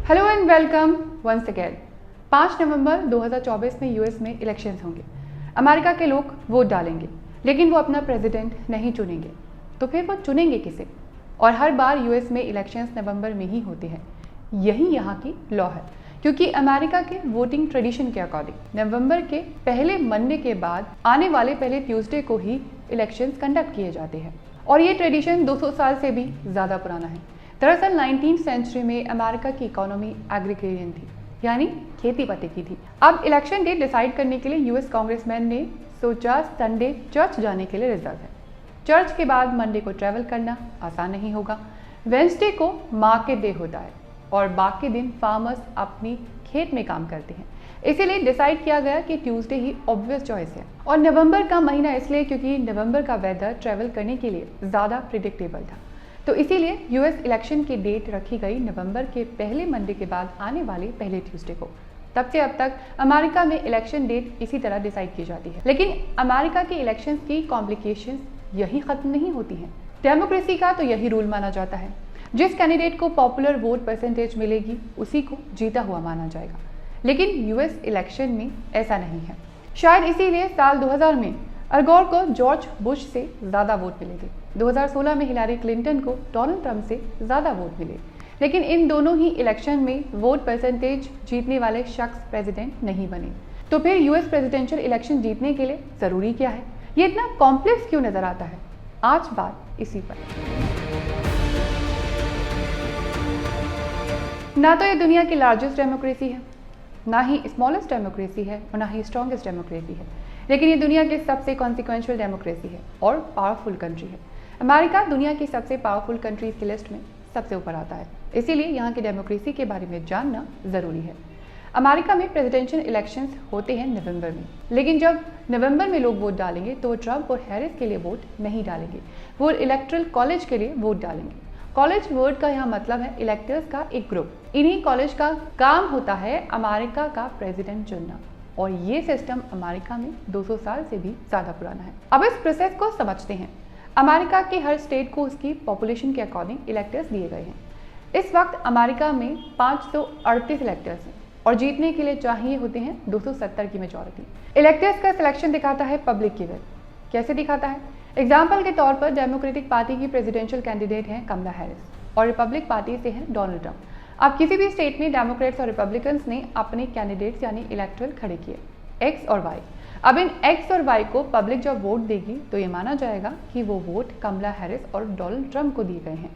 Hello and welcome once again. 5 November 2024 में US में elections होंगे। अमेरिका के लोग वोट डालेंगे, लेकिन वो अपना प्रेसिडेंट नहीं चुनेंगे। तो फिर वो चुनेंगे किसे? और हर बार यूएस में इलेक्शंस नवंबर में ही होते हैं। यही यहाँ की लॉ है, क्योंकि अमेरिका के वोटिंग ट्रेडिशन के अकॉर्डिंग नवंबर के पहले मंडे के बाद आने वाले पहले ट्यूसडे को ही इलेक्शंस कंडक्ट किए जाते हैं। और ये ट्रेडिशन 200 साल से भी ज़्यादा पुराना है। दरअसल 19th सेंचुरी में अमेरिका की इकोनॉमी एग्रीकल्चर थी, यानी खेती बाड़ी की थी। अब इलेक्शन डेट डिसाइड करने के लिए यूएस कांग्रेसमैन ने सोचा संडे चर्च जाने के लिए रिजर्व है। चर्च के बाद मंडे को ट्रैवल करना आसान नहीं होगा। वेंसडे को मार्केट डे होता है और बाकी दिन फार्मर्स अपनी खेत में काम करते हैं। इसीलिए डिसाइड किया गया कि ट्यूसडे ही ऑब्वियस चॉइस है। और नवंबर का महीना इसलिए क्योंकि नवंबर का वेदर ट्रैवल करने के लिए ज़्यादा प्रिडिक्टेबल था। तो इसीलिए यूएस इलेक्शन की डेट रखी गई नवंबर के पहले मंडे के बाद आने वाले पहले ट्यूसडे को। तब से अब तक अमेरिका में इलेक्शन डेट इसी तरह डिसाइड की जाती है। लेकिन अमेरिका के इलेक्शंस की कॉम्प्लिकेशंस यही खत्म नहीं होती हैं। डेमोक्रेसी का तो यही रूल माना जाता है, जिस कैंडिडेट को पॉपुलर वोट परसेंटेज मिलेगी उसी को जीता हुआ माना जाएगा। लेकिन यूएस इलेक्शन में ऐसा नहीं है। शायद इसीलिए साल 2000 में अल गोर को जॉर्ज बुश से ज़्यादा वोट मिले थे। 2016 में हिलारी क्लिंटन को डोनाल्ड ट्रंप से ज़्यादा वोट मिले। लेकिन इन दोनों ही इलेक्शन में वोट परसेंटेज जीतने वाले शख्स प्रेसिडेंट नहीं बने। तो फिर यूएस प्रेसिडेंशियल इलेक्शन जीतने के लिए ज़रूरी क्या है? ये इतना कॉम्प्लेक्स क्यों नज़र आता है? आज बात इसी पर। ना तो ये दुनिया की लार्जेस्ट डेमोक्रेसी है, ना ही स्मॉलेस्ट डेमोक्रेसी है और ना ही स्ट्रॉन्गेस्ट डेमोक्रेसी है, लेकिन ये दुनिया की सबसे कॉन्सिक्वेंशियल डेमोक्रेसी है और पावरफुल कंट्री है। अमेरिका दुनिया की सबसे पावरफुल कंट्रीज की लिस्ट में सबसे ऊपर आता है। इसीलिए यहाँ की डेमोक्रेसी के बारे में जानना ज़रूरी है। अमेरिका में प्रेसिडेंशियल इलेक्शंस होते हैं नवंबर में, लेकिन जब नवंबर में लोग वोट डालेंगे तो वो ट्रंप और हैरिस के लिए वोट नहीं डालेंगे, वो इलेक्टरल कॉलेज के लिए वोट डालेंगे। कॉलेज वर्ड का यहाँ मतलब है इलेक्टर्स का एक ग्रुप। इन्हीं कॉलेज का काम होता है अमेरिका का प्रेसिडेंट चुनना, और ये सिस्टम अमेरिका में 200 साल से भी ज़्यादा पुराना है। अब इस प्रोसेस को समझते हैं। अमेरिका के हर स्टेट को उसकी पॉपुलेशन के अकॉर्डिंग इलेक्टर्स दिए गए हैं। इस वक्त अमेरिका में 538 इलेक्टर्स हैं और जीतने के लिए चाहिए होते हैं 270 की मेजॉरिटी। इलेक्टर्स का सिलेक्शन दिखाता है पब्लिक की विल। कैसे दिखाता है? एग्जाम्पल के तौर पर डेमोक्रेटिक पार्टी की प्रेसिडेंशियल कैंडिडेट हैं कमला हैरिस और रिपब्लिक पार्टी से हैं डोनाल्ड ट्रंप। अब किसी भी स्टेट में डेमोक्रेट्स और रिपब्लिकन्स ने अपने कैंडिडेट्स यानी इलेक्टरल खड़े किए, एक्स और वाई। अब इन एक्स और वाई को पब्लिक जब वोट देगी तो ये माना जाएगा कि वो वोट कमला हैरिस और डोनाल्ड ट्रंप को दिए गए हैं।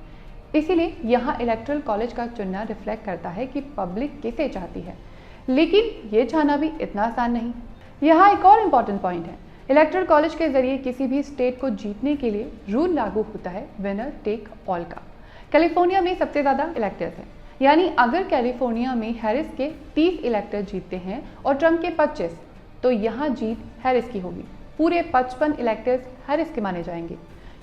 इसीलिए यहाँ इलेक्टरल कॉलेज का चुनना रिफ्लेक्ट करता है कि पब्लिक किसे चाहती है। लेकिन ये चाहना भी इतना आसान नहीं। यहाँ एक और इम्पॉर्टेंट पॉइंट है। इलेक्टरल कॉलेज के जरिए किसी भी स्टेट को जीतने के लिए रूल लागू होता है विनर टेक ऑल का। कैलिफोर्निया में सबसे ज़्यादा इलेक्टर्स हैं, यानी अगर कैलिफोर्निया में हैरिस के 30 इलेक्टर जीतते हैं और ट्रंप के 25, तो यहाँ जीत हैरिस की होगी। पूरे 55 इलेक्टर्स हैरिस के माने जाएंगे,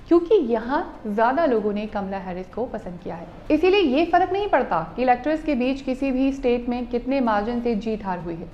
क्योंकि यहाँ ज़्यादा लोगों ने कमला हैरिस को पसंद किया है। इसीलिए ये फर्क नहीं पड़ता कि इलेक्टर्स के बीच किसी भी स्टेट में कितने मार्जिन से जीत हार हुई है।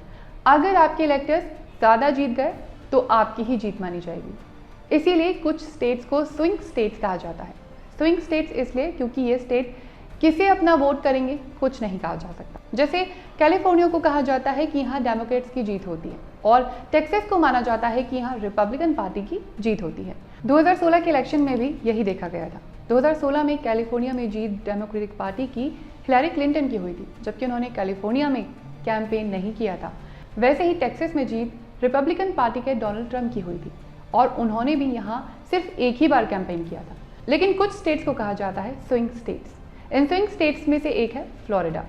अगर आपके इलेक्टर्स ज़्यादा जीत गए तो आपकी ही जीत मानी जाएगी। इसीलिए कुछ स्टेट्स को स्विंग स्टेट्स कहा जाता है। स्विंग स्टेट्स इसलिए क्योंकि ये स्टेट किसे अपना वोट करेंगे कुछ नहीं कहा जा सकता। जैसे कैलिफोर्निया को कहा जाता है कि यहाँ डेमोक्रेट्स की जीत होती है और टेक्सास को माना जाता है कि यहाँ रिपब्लिकन पार्टी की जीत होती है। 2016 के इलेक्शन में भी यही देखा गया था। 2016 में कैलिफोर्निया में जीत डेमोक्रेटिक पार्टी की हिलारी क्लिंटन की हुई थी, जबकि उन्होंने कैलिफोर्निया में कैंपेन नहीं किया था। वैसे ही टेक्सास में जीत रिपब्लिकन पार्टी के डोनाल्ड ट्रंप की हुई थी और उन्होंने भी यहाँ सिर्फ एक ही बार कैंपेन किया था। लेकिन कुछ स्टेट्स को कहा जाता है swing states. In swing states में से एक है फ्लोरिडा।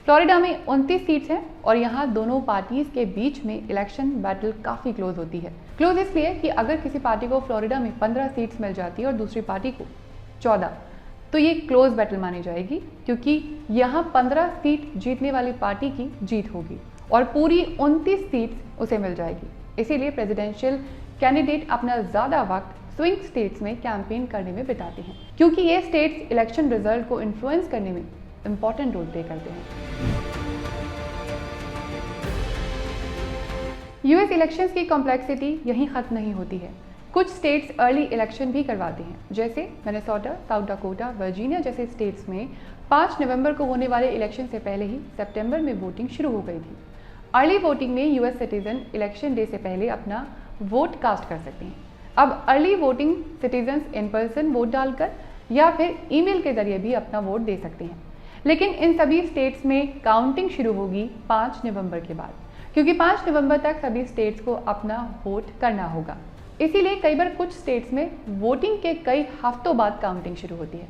फ्लोरिडा में 29 सीट्स हैं और यहाँ दोनों पार्टीज के बीच में इलेक्शन बैटल काफ़ी क्लोज होती है। क्लोज इसलिए कि अगर किसी पार्टी को फ्लोरिडा में 15 सीट्स मिल जाती है और दूसरी पार्टी को 14, तो ये क्लोज बैटल मानी जाएगी, क्योंकि यहाँ 15 सीट जीतने वाली पार्टी की जीत होगी और पूरी 29 सीट्स उसे मिल जाएगी। इसीलिए प्रेसिडेंशियल कैंडिडेट अपना ज़्यादा वक्त स्विंग स्टेट्स में कैंपेन करने में बिताते हैं, क्योंकि ये स्टेट्स इलेक्शन रिजल्ट को इन्फ्लुएंस करने में इंपॉर्टेंट रोल प्ले करते हैं। यूएस इलेक्शंस की कॉम्प्लेक्सिटी यहीं खत्म नहीं होती है। कुछ स्टेट्स अर्ली इलेक्शन भी करवाते हैं, जैसे मिनेसोटा, साउथ डाकोटा, वर्जीनिया जैसे स्टेट्स में 5 नवंबर को होने वाले इलेक्शन से पहले ही सितंबर में वोटिंग शुरू हो गई थी। अर्ली वोटिंग में यूएस सिटीजन इलेक्शन डे से पहले अपना वोट कास्ट कर सकते हैं। अब early voting citizens in person vote डालकर या फिर ईमेल के जरिए भी अपना वोट दे सकते हैं। लेकिन इन सभी स्टेट्स में काउंटिंग शुरू होगी 5 नवंबर के बाद, क्योंकि 5 नवंबर तक सभी स्टेट्स को अपना वोट करना होगा। इसीलिए कई बार कुछ स्टेट्स में वोटिंग के कई हफ्तों बाद काउंटिंग शुरू होती है।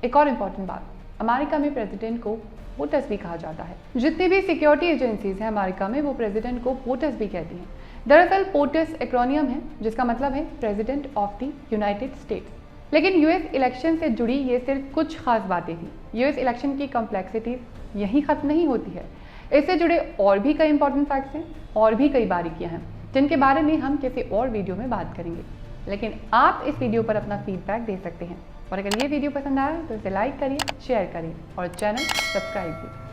एक और इम्पॉर्टेंट बात, अमेरिका में प्रेसिडेंट को वोटर्स भी कहा जाता है। जितनी भी सिक्योरिटी एजेंसीज हैं अमेरिका में, वो प्रेसिडेंट को वोटर्स भी कहती हैं। दरअसल पोटस एक्रोनियम है, जिसका मतलब है president of the United states. लेकिन यूएस इलेक्शन से जुड़ी ये सिर्फ कुछ खास बातें थी। यूएस इलेक्शन की कॉम्प्लेक्सिटी यहीं खत्म नहीं होती है। इससे जुड़े और भी कई इंपॉर्टेंट फैक्ट्स हैं और भी कई बारीकियां हैं, जिनके बारे में हम किसी और वीडियो में बात करेंगे। लेकिन आप इस वीडियो पर अपना फीडबैक दे सकते हैं, और अगर ये वीडियो पसंद आया तो इसे लाइक करिए, शेयर करिए और चैनल सब्सक्राइब कीजिए।